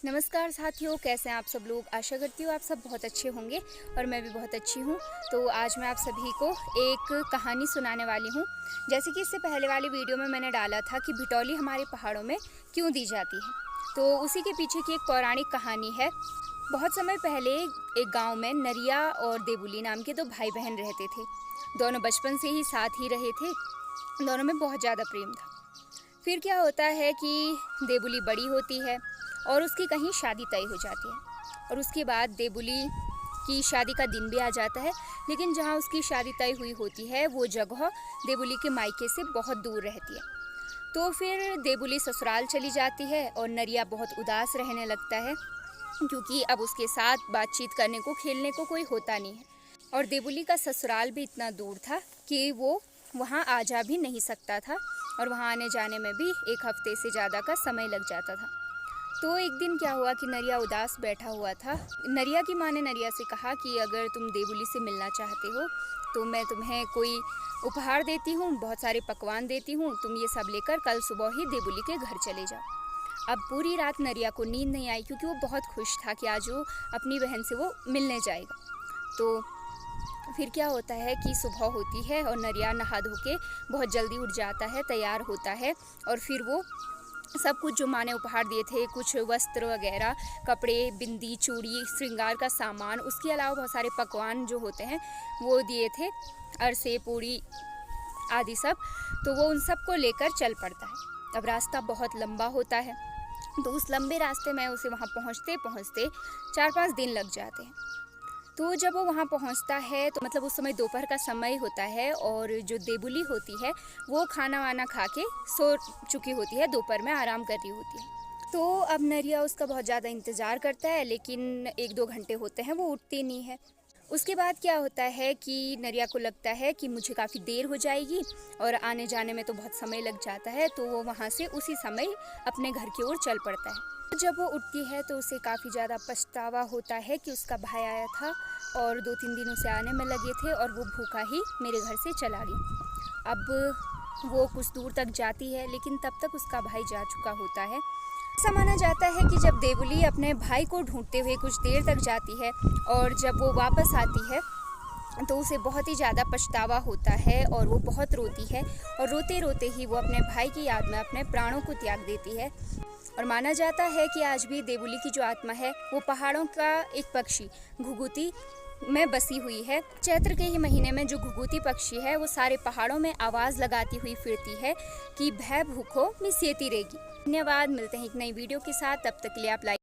नमस्कार साथियों, कैसे हैं आप सब लोग। आशा करती हूँ आप सब बहुत अच्छे होंगे और मैं भी बहुत अच्छी हूँ। तो आज मैं आप सभी को एक कहानी सुनाने वाली हूँ। जैसे कि इससे पहले वाली वीडियो में मैंने डाला था कि भिटौली हमारे पहाड़ों में क्यों दी जाती है, तो उसी के पीछे की एक पौराणिक कहानी है। बहुत समय पहले एक गाँव में नरिया और देबुली नाम के दो भाई बहन रहते थे। दोनों बचपन से ही साथ ही रहे थे, दोनों में बहुत ज़्यादा प्रेम था। फिर क्या होता है कि देबुली बड़ी होती है और उसकी कहीं शादी तय हो जाती है और उसके बाद देबुली की शादी का दिन भी आ जाता है। लेकिन जहाँ उसकी शादी तय हुई होती है वो जगह देबुली के मायके से बहुत दूर रहती है। तो फिर देबुली ससुराल चली जाती है और नरिया बहुत उदास रहने लगता है, क्योंकि अब उसके साथ बातचीत करने को, खेलने को कोई होता नहीं है। और देबुली का ससुराल भी इतना दूर था कि वो वहाँ आ जा भी नहीं सकता था और वहाँ आने जाने में भी 1 हफ्ते से ज़्यादा का समय लग जाता था। तो एक दिन क्या हुआ कि नरिया उदास बैठा हुआ था। नरिया की माँ ने नरिया से कहा कि अगर तुम देबुली से मिलना चाहते हो तो मैं तुम्हें कोई उपहार देती हूँ, बहुत सारे पकवान देती हूँ, तुम ये सब लेकर कल सुबह ही देबुली के घर चले जाओ। अब पूरी रात नरिया को नींद नहीं आई, क्योंकि वो बहुत खुश था कि आज वो अपनी बहन से वो मिलने जाएगा। तो फिर क्या होता है कि सुबह होती है और नरिया नहा धो के बहुत जल्दी उठ जाता है, तैयार होता है और फिर वो सब कुछ जो माँ ने उपहार दिए थे, कुछ वस्त्र वगैरह, कपड़े, बिंदी, चूड़ी, श्रृंगार का सामान, उसके अलावा बहुत सारे पकवान जो होते हैं वो दिए थे, अरसे, पूड़ी आदि सब। तो वो उन सब को लेकर चल पड़ता है। अब रास्ता बहुत लंबा होता है, तो उस लंबे रास्ते में उसे वहाँ पहुँचते पहुँचते 4-5 दिन लग जाते हैं। तो जब वो वहाँ पहुँचता है तो मतलब उस समय दोपहर का समय होता है और जो देबुली होती है वो खाना वाना खा के सो चुकी होती है, दोपहर में आराम कर रही होती है। तो अब नरिया उसका बहुत ज़्यादा इंतज़ार करता है, लेकिन 1-2 घंटे होते हैं वो उठती नहीं है। उसके बाद क्या होता है कि नरिया को लगता है कि मुझे काफ़ी देर हो जाएगी और आने जाने में तो बहुत समय लग जाता है, तो वो वहाँ से उसी समय अपने घर की ओर चल पड़ता है। जब वो उठती है तो उसे काफ़ी ज़्यादा पछतावा होता है कि उसका भाई आया था और 2-3 दिन उसे आने में लगे थे और वो भूखा ही मेरे घर से चला गया। अब वो कुछ दूर तक जाती है, लेकिन तब तक उसका भाई जा चुका होता है। ऐसा माना जाता है कि जब देबुली अपने भाई को ढूंढते हुए कुछ देर तक जाती है और जब वो वापस आती है तो उसे बहुत ही ज़्यादा पछतावा होता है और वो बहुत रोती है और रोते रोते ही वो अपने भाई की याद में अपने प्राणों को त्याग देती है। और माना जाता है कि आज भी देबुली की जो आत्मा है वो पहाड़ों का एक पक्षी घुघुती में बसी हुई है। चैत्र के ही महीने में जो घुघुती पक्षी है वो सारे पहाड़ों में आवाज़ लगाती हुई फिरती है कि भय भूखो मिसिएती रहेगी। धन्यवाद, मिलते हैं एक नई वीडियो के साथ, तब तक के लिए आप लाइक